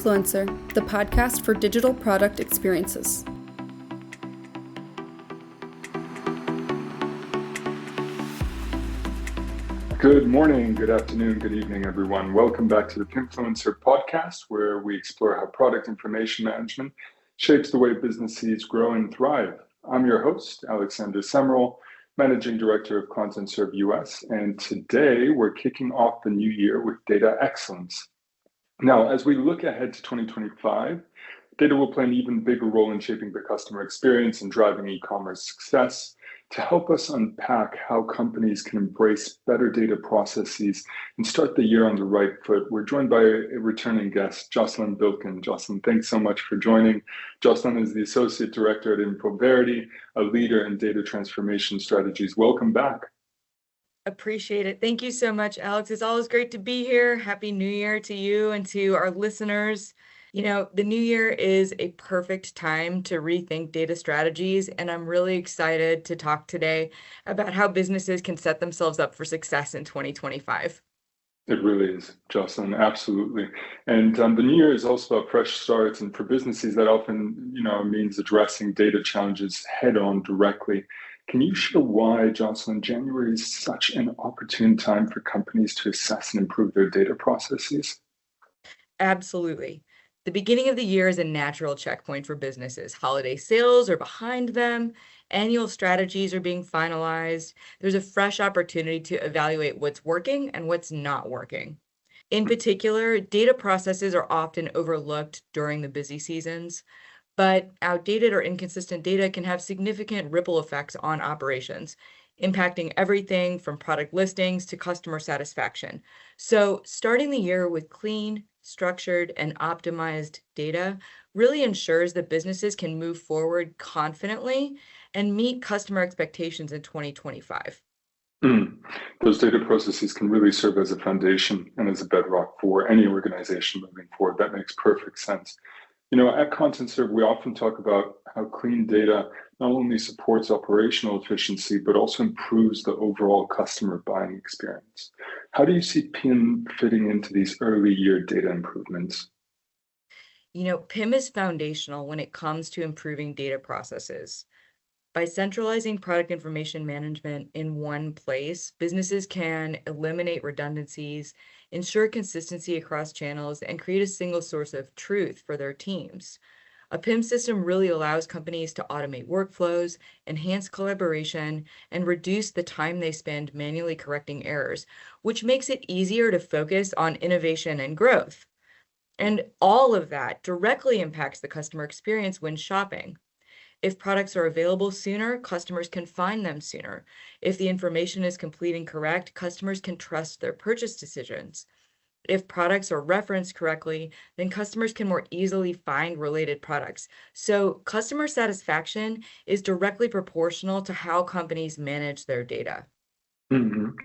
Influencer, the podcast for digital product experiences. Good morning, good afternoon, good evening, everyone. Welcome back to the Influencer podcast, where we explore how product information management shapes the way businesses grow and thrive. I'm your host, Alexander Semerol, Managing Director of Content Serve US, and today we're kicking off the new year with data excellence. Now, as we look ahead to 2025, data will play an even bigger role in shaping the customer experience and driving e-commerce success. To help us unpack how companies can embrace better data processes and start the year on the right foot, we're joined by a returning guest, Jocelyn Bilkin. Jocelyn, thanks so much for joining. Jocelyn is the Associate Director at Infoverity, a leader in data transformation strategies. Welcome back. Appreciate it. Thank you so much, Alex. It's always great to be here. Happy New Year to you and to our listeners. You know, the new year is a perfect time to rethink data strategies, and I'm really excited to talk today about how businesses can set themselves up for success in 2025. It really is, Jocelyn, absolutely. And the new year is also about fresh starts, and for businesses that often, means addressing data challenges head on directly. Can you share why, Jocelyn, January is such an opportune time for companies to assess and improve their data processes? Absolutely. The beginning of the year is a natural checkpoint for businesses. Holiday sales are behind them, annual strategies are being finalized. There's a fresh opportunity to evaluate what's working and what's not working. In particular, data processes are often overlooked during the busy seasons, but outdated or inconsistent data can have significant ripple effects on operations, impacting everything from product listings to customer satisfaction. So starting the year with clean, structured, and optimized data really ensures that businesses can move forward confidently and meet customer expectations in 2025. Those data processes can really serve as a foundation and as a bedrock for any organization moving forward. That makes perfect sense. At Content Serve, we often talk about how clean data not only supports operational efficiency, but also improves the overall customer buying experience. How do you see PIM fitting into these early year data improvements? PIM is foundational when it comes to improving data processes. By centralizing product information management in one place, businesses can eliminate redundancies, ensure consistency across channels, and create a single source of truth for their teams. A PIM system really allows companies to automate workflows, enhance collaboration, and reduce the time they spend manually correcting errors, which makes it easier to focus on innovation and growth. And all of that directly impacts the customer experience when shopping. If products are available sooner, customers can find them sooner. If the information is complete and correct, customers can trust their purchase decisions. If products are referenced correctly, then customers can more easily find related products. So customer satisfaction is directly proportional to how companies manage their data.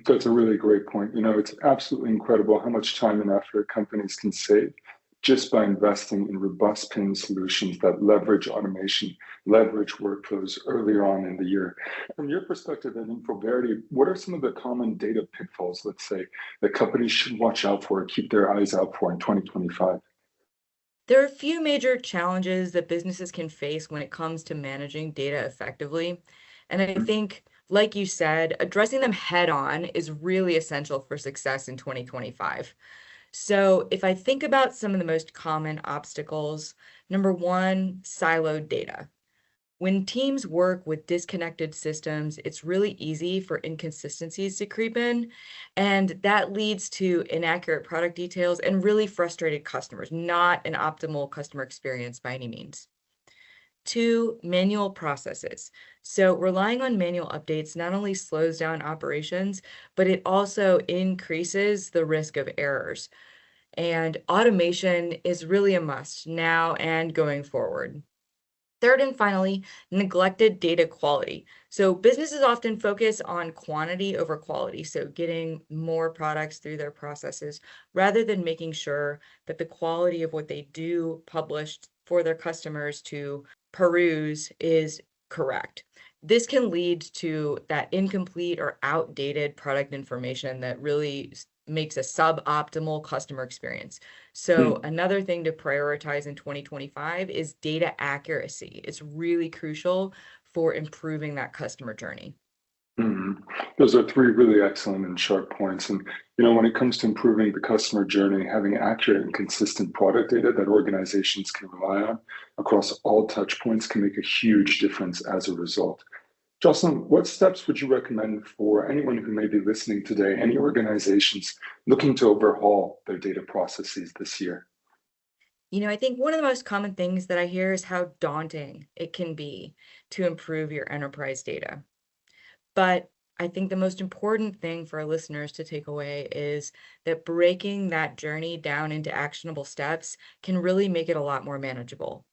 That's a really great point. It's absolutely incredible how much time and effort companies can save just by investing in robust PIM solutions that leverage automation, leverage workflows earlier on in the year. From your perspective at Infoverity, what are some of the common data pitfalls, let's say, that companies should watch out for, keep their eyes out for in 2025? There are a few major challenges that businesses can face when it comes to managing data effectively. And I think, like you said, addressing them head on is really essential for success in 2025. So if I think about some of the most common obstacles, number one, siloed data. When teams work with disconnected systems, it's really easy for inconsistencies to creep in, and that leads to inaccurate product details and really frustrated customers, not an optimal customer experience by any means. Two, manual processes. So relying on manual updates not only slows down operations, but it also increases the risk of errors. And automation is really a must now and going forward. Third and finally, neglected data quality. So businesses often focus on quantity over quality, so getting more products through their processes rather than making sure that the quality of what they do publish for their customers to peruse is correct. This can lead to that incomplete or outdated product information that really makes a suboptimal customer experience. So Hmm. another thing to prioritize in 2025 is data accuracy. It's really crucial for improving that customer journey. Mhm. Those are three really excellent and sharp points. And when it comes to improving the customer journey, having accurate and consistent product data that organizations can rely on across all touch points can make a huge difference as a result. Jocelyn, what steps would you recommend for anyone who may be listening today, any organizations looking to overhaul their data processes this year? I think one of the most common things that I hear is how daunting it can be to improve your enterprise data. But I think the most important thing for our listeners to take away is that breaking that journey down into actionable steps can really make it a lot more manageable.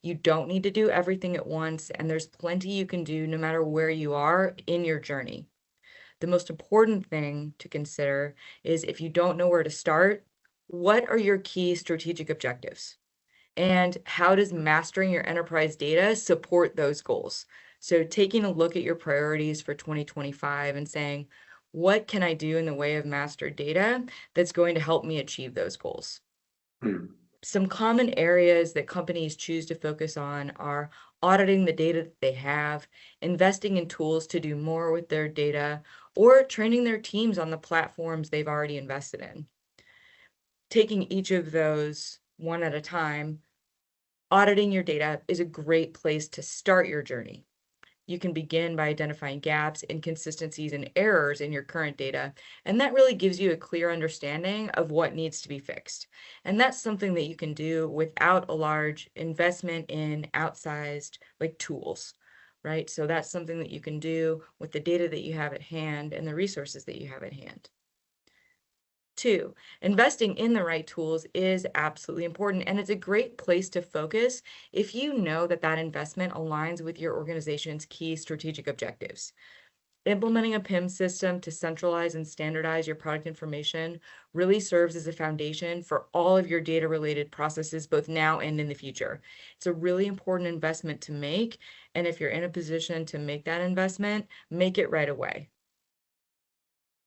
You don't need to do everything at once, and there's plenty you can do no matter where you are in your journey. The most important thing to consider is if you don't know where to start, what are your key strategic objectives? And how does mastering your enterprise data support those goals? So, taking a look at your priorities for 2025 and saying, what can I do in the way of master data that's going to help me achieve those goals? Hmm. Some common areas that companies choose to focus on are auditing the data that they have, investing in tools to do more with their data, or training their teams on the platforms they've already invested in. Taking each of those one at a time, auditing your data is a great place to start your journey. You can begin by identifying gaps, inconsistencies, and errors in your current data, and that really gives you a clear understanding of what needs to be fixed. And that's something that you can do without a large investment in outsized tools, right? So that's something that you can do with the data that you have at hand and the resources that you have at hand. Two, investing in the right tools is absolutely important, and it's a great place to focus if you know that that investment aligns with your organization's key strategic objectives. Implementing a PIM system to centralize and standardize your product information really serves as a foundation for all of your data-related processes, both now and in the future. It's a really important investment to make, and if you're in a position to make that investment, make it right away.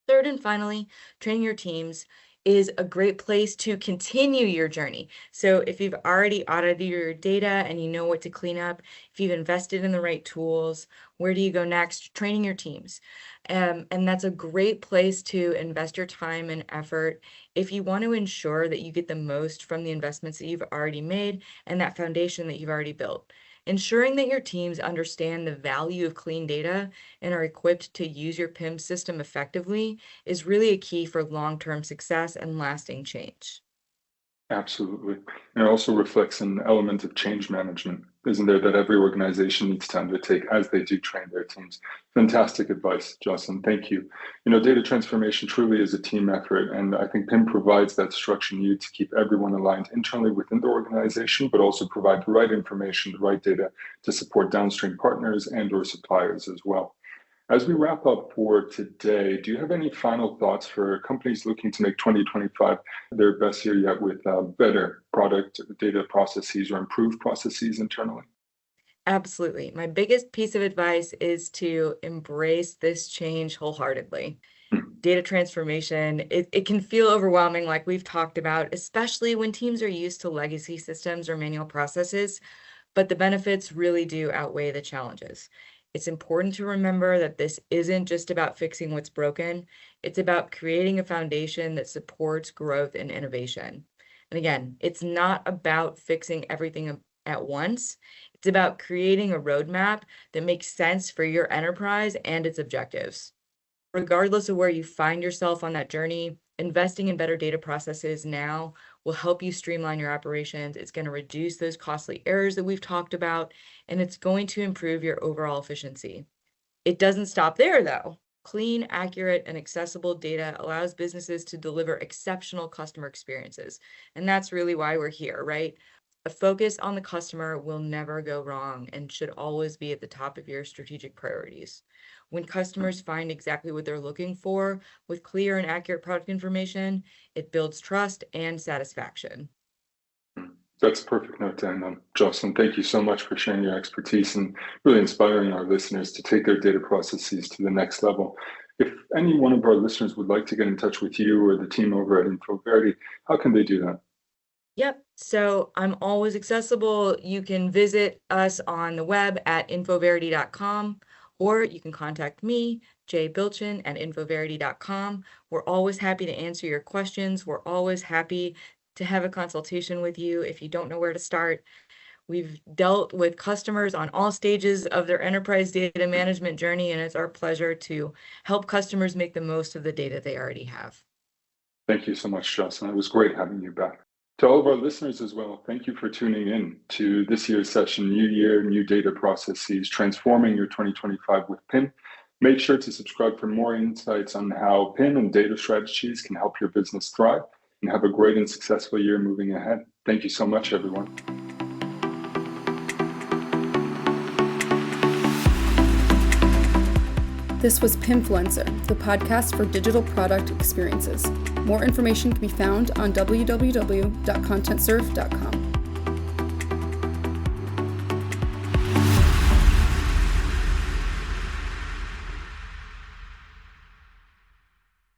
Third and finally, training your teams is a great place to continue your journey. So if you've already audited your data and you know what to clean up, if you've invested in the right tools, where do you go next? Training your teams. And that's a great place to invest your time and effort if you want to ensure that you get the most from the investments that you've already made and that foundation that you've already built. Ensuring that your teams understand the value of clean data and are equipped to use your PIM system effectively is really a key for long-term success and lasting change. Absolutely. And it also reflects an element of change management, isn't there, that every organization needs to undertake as they do train their teams. Fantastic advice, Jocelyn. Thank you. Data transformation truly is a team effort, and I think PIM provides that structure needed to keep everyone aligned internally within the organization, but also provide the right information, the right data to support downstream partners and or suppliers as well. As we wrap up for today, do you have any final thoughts for companies looking to make 2025 their best year yet with better product data processes or improved processes internally? Absolutely. My biggest piece of advice is to embrace this change wholeheartedly. Hmm. Data transformation, it can feel overwhelming, like we've talked about, especially when teams are used to legacy systems or manual processes, but the benefits really do outweigh the challenges. It's important to remember that this isn't just about fixing what's broken, it's about creating a foundation that supports growth and innovation. And again, it's not about fixing everything at once. It's about creating a roadmap that makes sense for your enterprise and its objectives. Regardless of where you find yourself on that journey, investing in better data processes now will help you streamline your operations. It's going to reduce those costly errors that we've talked about, and it's going to improve your overall efficiency. It doesn't stop there, though. Clean, accurate, and accessible data allows businesses to deliver exceptional customer experiences. And that's really why we're here, right? A focus on the customer will never go wrong and should always be at the top of your strategic priorities. When customers find exactly what they're looking for with clear and accurate product information, it builds trust and satisfaction. That's a perfect note to end on. Jocelyn, thank you so much for sharing your expertise and really inspiring our listeners to take their data processes to the next level. If any one of our listeners would like to get in touch with you or the team over at Infoverity, how can they do that? Yep. So I'm always accessible. You can visit us on the web at infoverity.com, or you can contact me, Jay Bilchin, at infoverity.com. We're always happy to answer your questions. We're always happy to have a consultation with you if you don't know where to start. We've dealt with customers on all stages of their enterprise data management journey, and it's our pleasure to help customers make the most of the data they already have. Thank you so much, Jocelyn. It was great having you back. To all of our listeners as well, thank you for tuning in to this year's session, New Year, New Data Processes, Transforming Your 2025 with PIN. Make sure to subscribe for more insights on how PIN and data strategies can help your business thrive, and have a great and successful year moving ahead. Thank you so much, everyone. This was Pinfluencer, the podcast for digital product experiences. More information can be found on www.contentserve.com.